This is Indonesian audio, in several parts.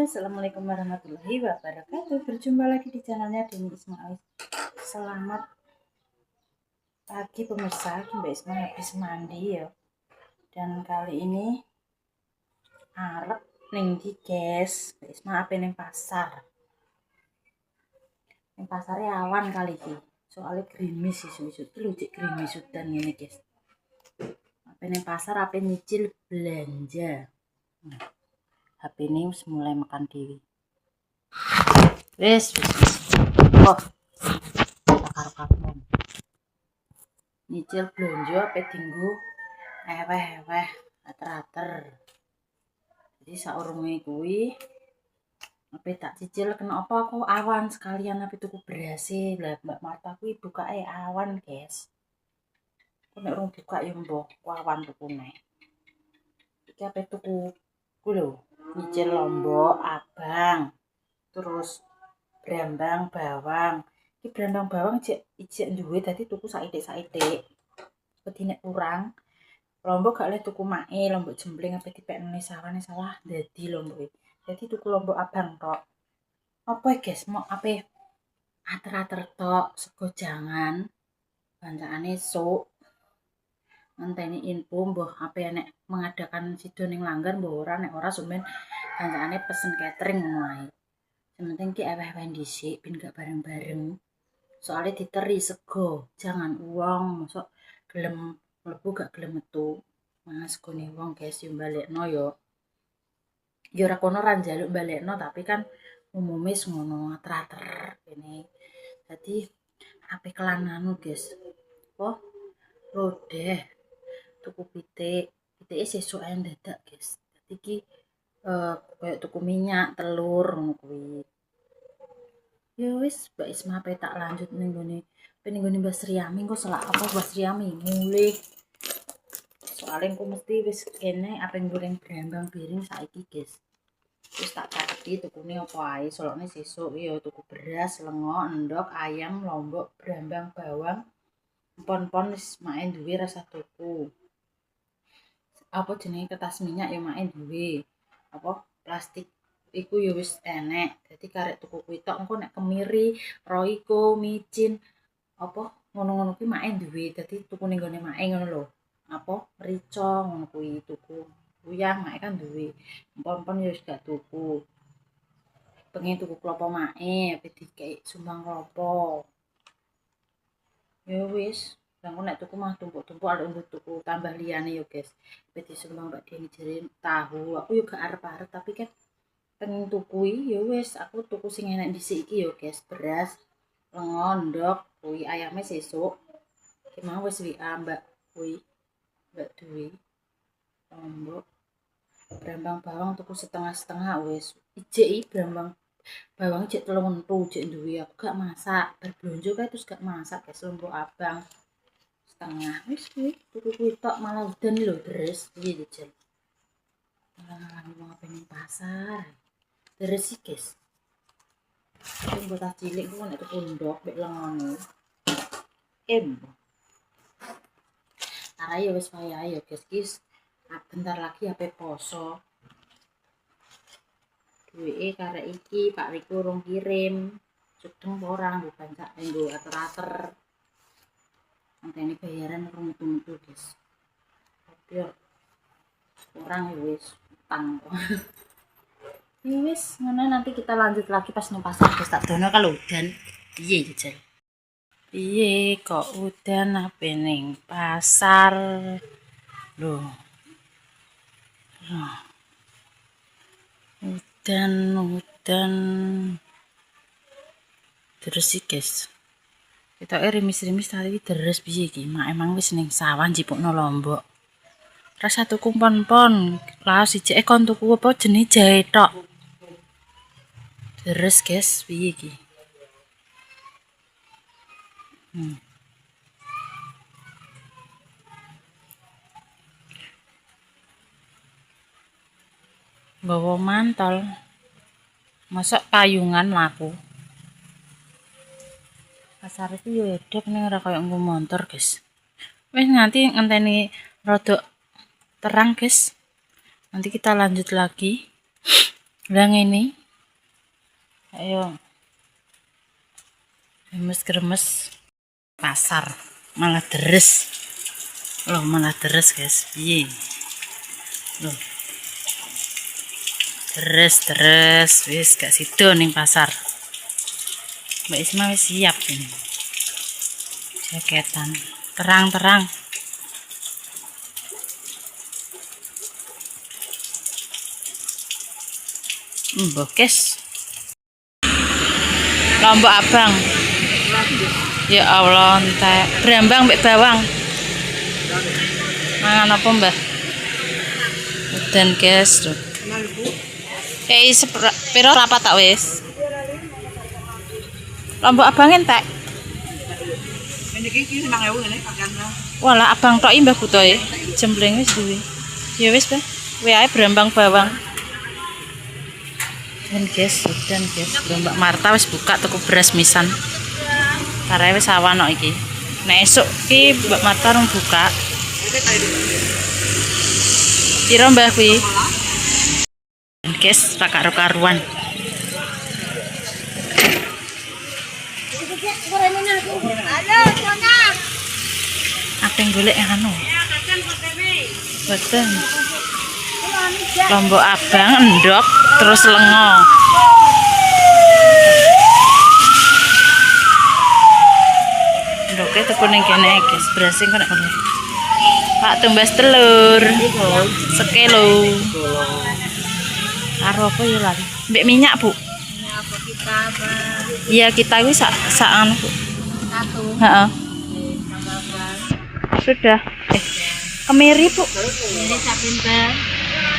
Assalamualaikum warahmatullahi wabarakatuh. Berjumpa lagi di channelnya Deni Ismail. Selamat pagi pemirsa. Mbak Ismail habis mandi ya. Dan kali ini arep ning di guys. Mbak Ismail apa ning pasar. Ning pasarnya awan kali iki. Soalnya gerimis isu-isu. Lho cek gerimis udan ngene guys. Apa ning pasar apa nyicil belanja. HP ini mulai makan dewi. Wes. Oh, karo-karon. Nyicil belanja apa dinggo eweh-eweh ater-ater. Jadi saurunge kuwi apa tak cicil kena apa aku awan sekalian apa tuku beras lah Mbak Marta kuwi bukake awan, guys. Aku nek urung buka ya mbok awan tukune. Iki apa tuku ku lho, nyicil lombok, abang. Terus brambang, bawang. Iki brambang bawang ijek duwe dadi tuku saithik-saithik. Wedi nek kurang lombok gak oleh tuku mae, lombok jembling apa dipekne sawane sawah dadi lombok iki. Dadi tuku lombok abang tok. Apa guys, mau apa ater-ater tok, sego jangan. Bancakane sok. Ngenteni info mbah apa nek mengadakan sido ning Langgar mbah ora, nek ora sumen bancakane pesen catering ngono ae. Sementing ki eweh-eweh dhisik ben gak bareng-bareng. Soalnya diteri sego, jangan uang, mosok gelem mlebu gak gelem metu. Mas gone wong guys yo balekno yo. Ya ora kono ra njaluk balekno tapi kan umume ngono ater-ater kene. Dadi ape kelananu guys. Apa? Lodeh. Tuku pitike sesuk ae dadak guys. Dadi iki koyo tuku minyak, telur ngono kuwi. Ya wis Mbak Isma pe tak lanjut ning gone Mbak Sriami engko selak apa Mbak Sriami mulih. Soalnya engko mesti wis kene apa goreng brambang piring saiki guys. Wis tak catheti tukune apa ae, solone sesuk ya tuku beras, lenga, endhog, ayam, lombok, brambang, bawang. Pon-pon wis mae duwe rasa tuku. Apa jenenge kertas minyak ya mae duwe. Apa plastik iku ya wis enek. Dadi karek tuku kuwi tok engko nek kemiri, roiko, micin apa ngono-ngono kuwi mae duwe. Dadi tuku ning gone mae ngono lho. Apa merica ngono kuwi tuku. Uyah mae kan duwe. Pon-pon ya wis gak tuku. Pengen tuku klopo mae, ape dikek sumbang klopo. Ya wis, aku nek tuku mah tumpuk-tumpuk arep tuku tambah liyane ya guys. Ape disumbang Mbak Deni jere tahu. Aku yo gak arep-arep tapi kan pengen tuku ya wis aku tuku sing enak dhisik iki ya guys, beras, lenga, ndok, kuwi ayame sesuk. Ki mau wis WA Mbak kuwi. Mbak Dwi. Lombok. Brambang bawang tuku setengah-setengah wis. Ijek iki brambang bawang ijek 3 entu ijek duwe aku gak masak. Berblonjo kae terus gak masak guys, lombok abang. Setengah wis kuwi tuku kuwi tok malah udan lho deres piye jejel. Malah wong apa ning pasar. Deres iki guys. Sing botah cilik ku nek tuku ndok mek lengone. Arai wis wayahe ya guys ki bentar lagi ape poso. Duweke karek iki Pak Riko urung kirim. Cedeng apa ora nggo bancak nggo ater-ater. Antene bayaran urung metu-metu guys. Tapi kurang wis utang. Ya wis ngono nanti kita lanjut lagi pas nang pasar guys tak dono kalau udan. Piye jejel? Piye kok udan ape ning pasar? Loh. Udan terus sih guys. Kita rimis-rimis tadi deres piye iki? Mak emang wis ning sawah njipukno lombok. Rasa tuku pon-pon, laos ijeke kon tuku apa jenenge jahe tok. Deres guys, piye iki? Nggawa mantol. Mosok payungan mlaku. Pasar itu yo edep ning ora koyo nggo motor, guys. Wis nanti ngenteni rodok terang, guys. Nanti kita lanjut lagi. Lah ini, ayo gemes-gemes pasar malah deres. Loh malah deres guys, piye? Loh deres wis gak sido ning pasar. Mbak Isma wis siap ini. Jaketan terang-terang. Bokes. Lombok abang. Ya Allah, entek. Brambang mbek bawang. Mangan apa, Mbah? Udan, guys. Piro rapat tak wis? Lombok abang entek. Walah abang tok Mbah Butoy. Jembleng wis duwe. Ya wis, Mbah. Kuwi ae brambang bawang. Dan guys, Mbak Marta wis buka toko beras misan. Karena wis awan kok iki. Nek esuk ki Mbak Marta rung buka. Piro Mbah kuwi? Guys, ra karo-karuan. Apa yang golek yang anu? Boten. Lombok abang endok terus lengo. Endoknya tuku ning kene guys, berasing kok nek ngono. Pak tumbas telur. Sekilo. Karo apa ya lali? Mbek minyak, Bu. Iya, kita iki sak anu, Bu. Satu. Heeh. Sudah. Kemiri, Bu. Kemiri sak pinten?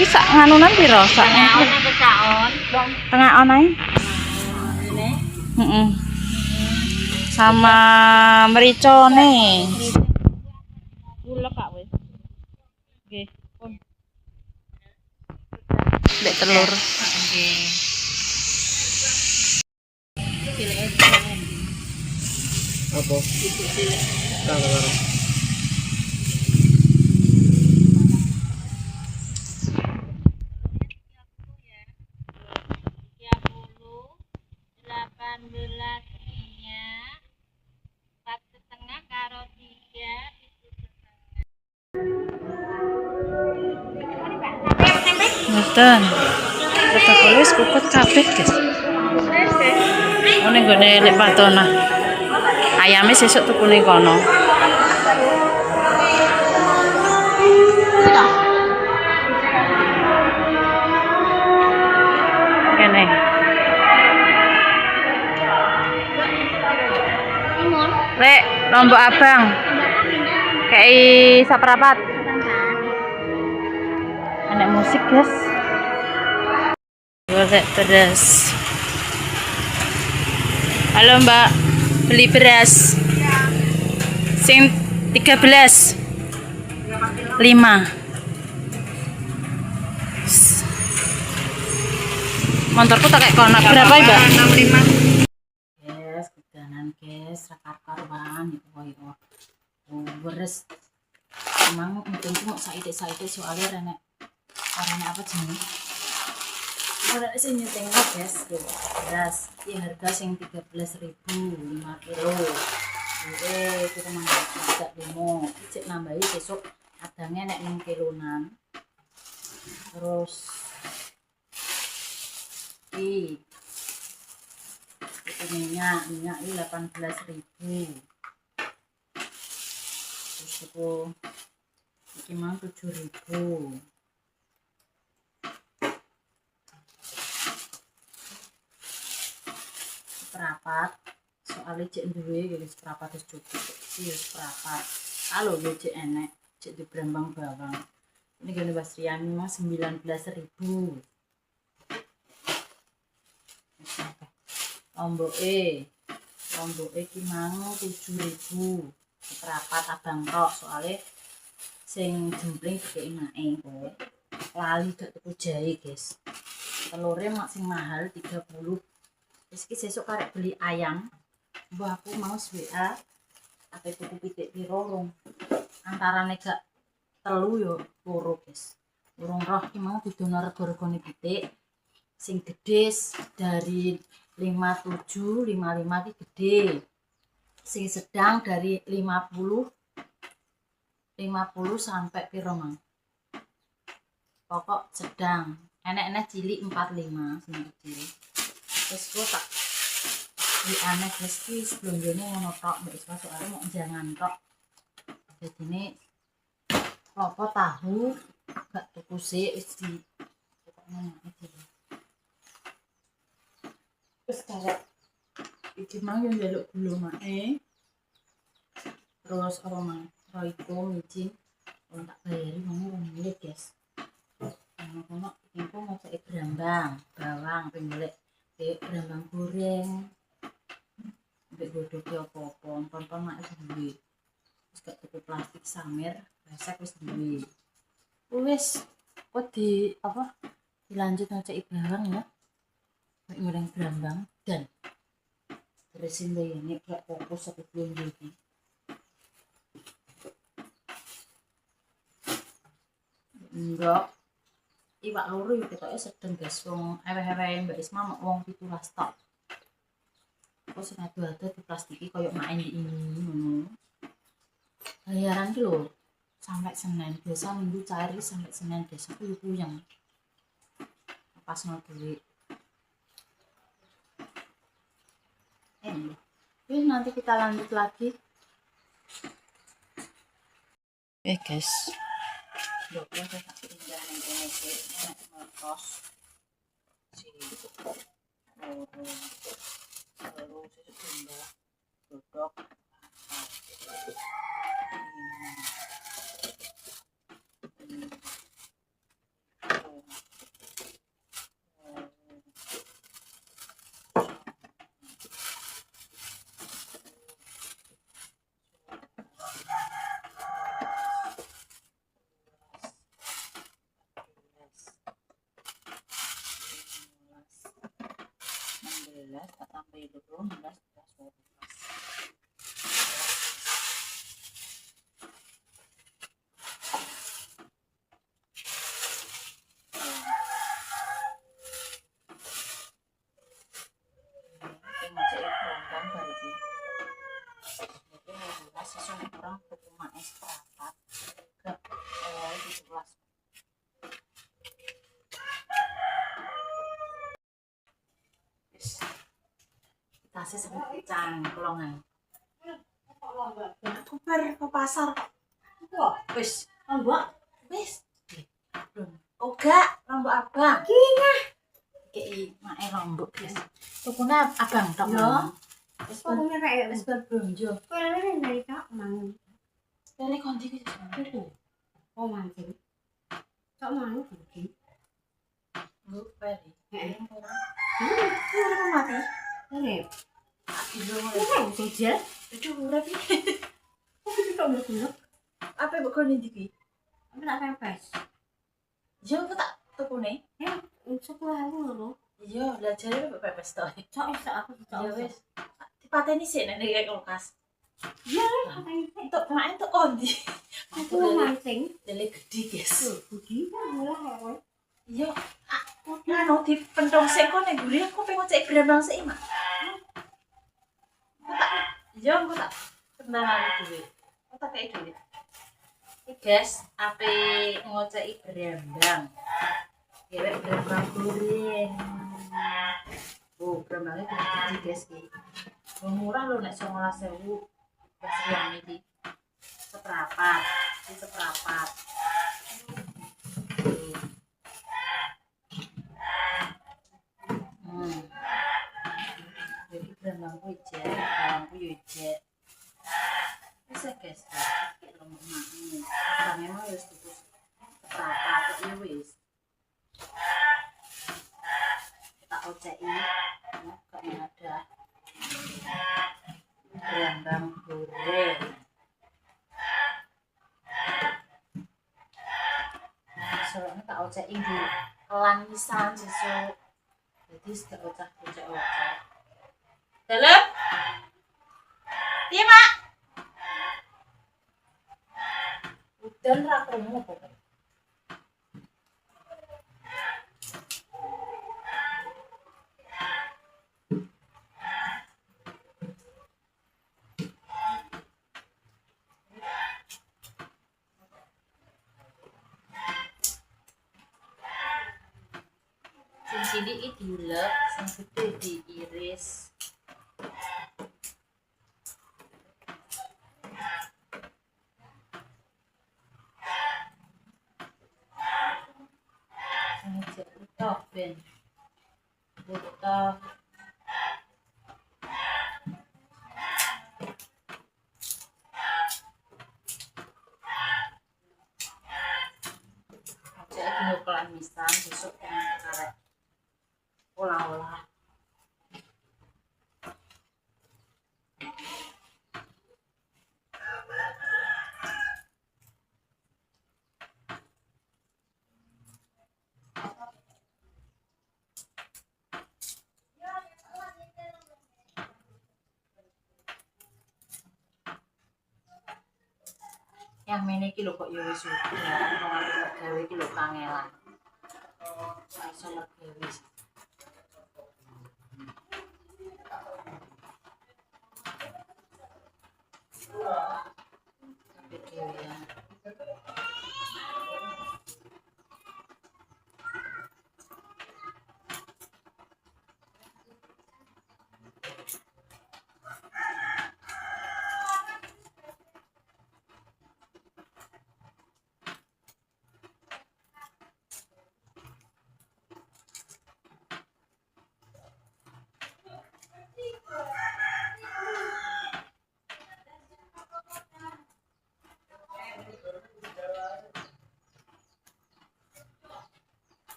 Iki sak nganunan piro? Sak tengah on ae. Heeh. Sama mericone. Bulek Kak wis. Nggih, pun. Mbek telur. Nggih. Apa? Karo. Ngoten. Protokol wis puput kabeh, guys. Ono nggone lek patona. Ayame sesuk tuku ning kono. Kene. Lek Lombok abang. Kayak saperapat. Anak musik, guys. Golek beras. Halo, Mbak. Beli beras. Sing 13. 5. Motorku tak kayak konak. Berapa, Mbak? 65. Guys, kedanan, guys. Rakar-karuan itu beres. Emang mungkin cuma saite soalnya renek apa jenis? Ora sing nyetengno guys, beras. Iki harga sing 13.000 5 kilo. Kita mangkat tidak demo. Cek nambahi besok adanya nek 6 kilonan. Terus itu minyak ini 18.000. Terus itu iki mang 7.000. Seperapat soalnya cek duwe gitu, seperapat wis cukup sih, seperapat kalau ya cek enek cek di brambang bawang ini gini Basriani mah 19.000. Lombok ki mang 7.000 seperapat abang tok soalnya sing jempling dikei mae kowe lali gak tuku jahe guys. Telurnya mak sing mahal 30. Meski sesuk karek beli ayam, mbah aku mau WA apa tuku pitik piro antarane gak telu yo loro guys. Urung roh ki mau didono rego-regone pitik Sing gede dari 57, 55 ki gede. Sing sedang dari 50 sampai piro mang. Pokok sedang. Enek-enek cilik 45 sing kecil. Terus kok tak di aneh guys ki sebelumnya ngono tok mbak Iswa soalnya mau jangan tok. Jadi ini apa tahu gak tuku sih wis di terus kayak iki mang yang njaluk gula mae. Terus apa mang? Royco micin. Kalau tak bayari mau ngomong guys. Kono iku ngoceki brambang, bawang penggolek brambang goreng. Mbek godhoge apa-apa, pon-pon mak duwe. Wis gak tuku plastik samer, resek wis duwe. Wis kok di apa? Dilanjut ngoceki bawang ya. Mek goreng brambang dan beresin deh ini gak fokus aku belum jadi. Enggak. Iwak loro iki ketoke sedeng guys wong eweh-ewehe Mbak Isma wong 17 tok. Kok sing ado-ado diplastiki koyo main di ini ngono. Bayaran ki lho sampai Senin, biasa minggu cair sampai Senin guys. Aku yo puyeng. Pas no duit. Nanti kita lanjut lagi. Guys. Dokter saya tak pindah yang ini sih, enak mertos. Si lalu saya pindah dodok. Tak tambah 20, 16, 17, 18. Tasnya sampai cangklongan. Aku bar ke pasar. Wah, wis, lombok, wis. Oh gak, lombok abang. Kina. Kei mae lombok guys. Tukune abang tok. Yo. Wis tukune rek wis berbelanja. Kene dari tok mang. Kene kondi ki itu. Oh mancing. Tok mang iki. Lu peri. Heeh. Ora mati. Urip. Aku sojel. Aduh urip iki. Kok iki tok mlebu. Apa mbok kono iki? Aku tak pepes. Yo aku tak tukune. Ya, 10.000 lho. Iya, lah jare mbok pepes tok. Cok iso aku cok. Ya wis. Dipateni sik nek nek kulkas. Iya, pateni sik. Tok mak entuk kondi. Aku mancing. Dele gede, guys. Gede kan mulai hewe. Iya. Anu dipentong sik kok nek gurih aku pengen cek brambang sik, Mak. Iya, aku tak kenalan duit. Aku tak kei duit. Iki guys, ape ngoceki brambang. Kira brambang goreng. Oh, brambangnya gede guys iki. Murah lho nek 19.000. Wis yang iki. Seprapat. Iki seprapat. Jadi brambangku ijek, bawangku yo ijek. Wis guys, iki lho makne. Bang emang wis tuku seprapat iki wis. Tak oceki. Kok ada. Brambang goreng. Soalnya tak oceki di kelan pisan sesuk. Jadi sudah ocak-ocak. Dalam? Iya, Mak. Udan ra krungu kok. cilik iki dilek, sing gede diiris. Sing jek utuh ben. Utuh. Jek nyokelan mistan besok karek olah-olah. Yang mene iki lho kok ya wis udan, wong aku gawe iki lho kangelan. Iso mergawe. Video ya.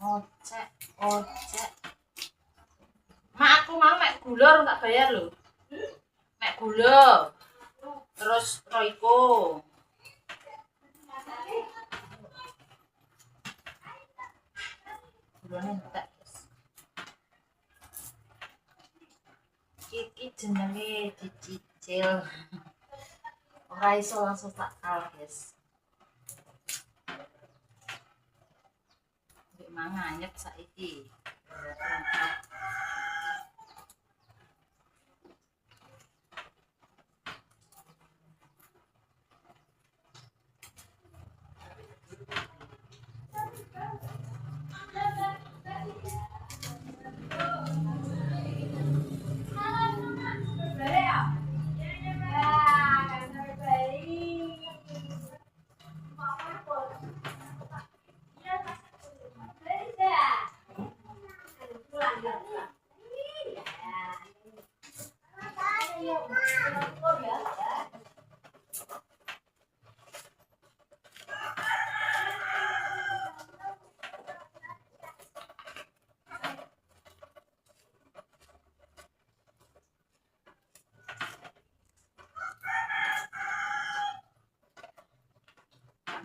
Ojek. Mak aku mau mek gula tak bayar lho. Mek gula. Terus Royco. Gulane entek, guys. Iki jenenge dicicil. Ora iso langsung tak kalah, guys. Mbek manganyep saiki.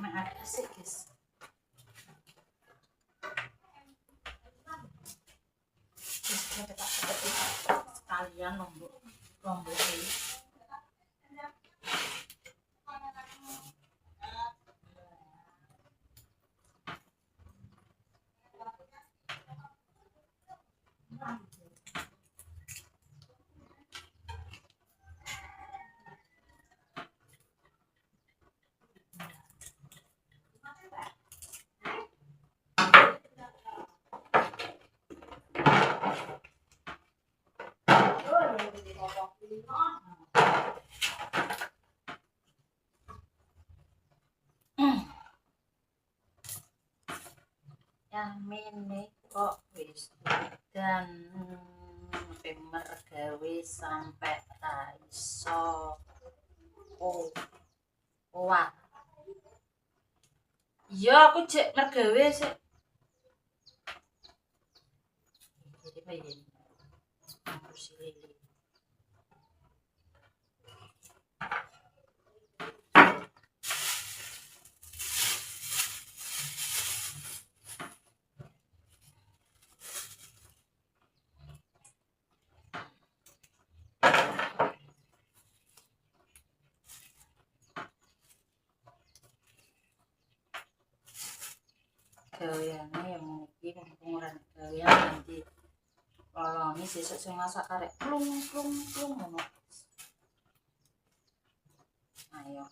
Mek asik, guys. Sekalian lombok ini. Yang mene kok wis dan mergawe sampai ra iso kuat. Iya aku cek mergawe sik. Jadi bayi. Kursi lili. Gaweane yang iki pengurangan gawean nanti kalau ini sesuk sing masak karek plung ngono. Ayo.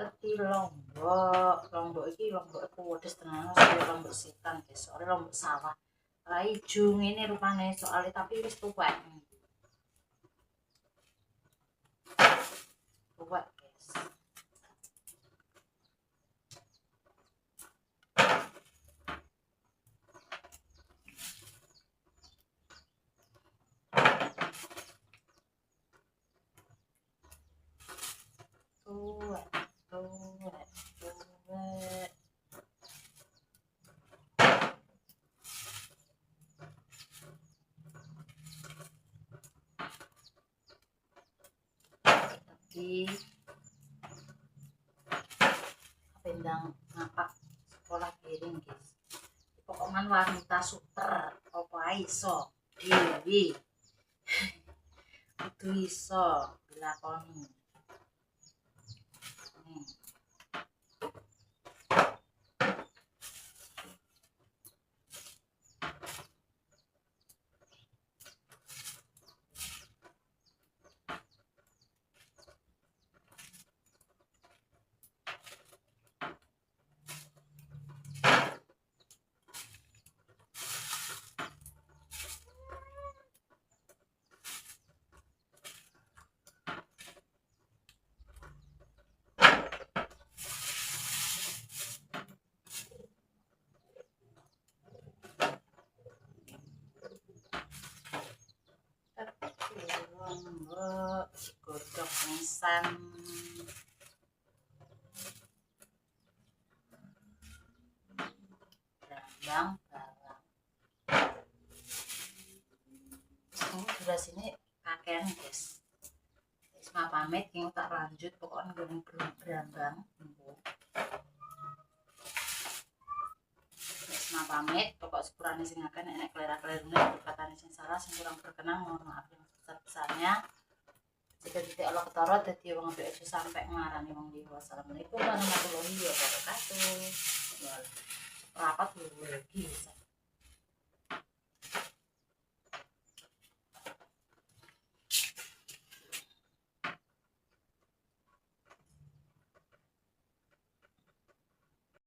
Reti lombok iki lombok pedes tenan soalnya lombok sitan guys, soalnya lombok sawah lah ijo ngene rupane soalnya tapi wis tuwek guys. Tuwek tapi pendang ngapak sekolah piring guys, pokoknya wanita super apa iso dewi itu iso dilakoni. Lombok godhog nisan brambang bawang. Durasinya kakean guys. Wis pamit yang tak lanjut pokoknya goreng brambang. Wis pamit pokok sepurane sing akeh nek kelera-kelerune berkatane sing salah sing kurang berkenan mohon maaf yang sebesar-besarnya. Jika tidak Allah ketara dadi wong apik aja sampai ngarani wong liya. Wassalamualaikum warahmatullahi wabarakatuh. Rapat dulu lagi.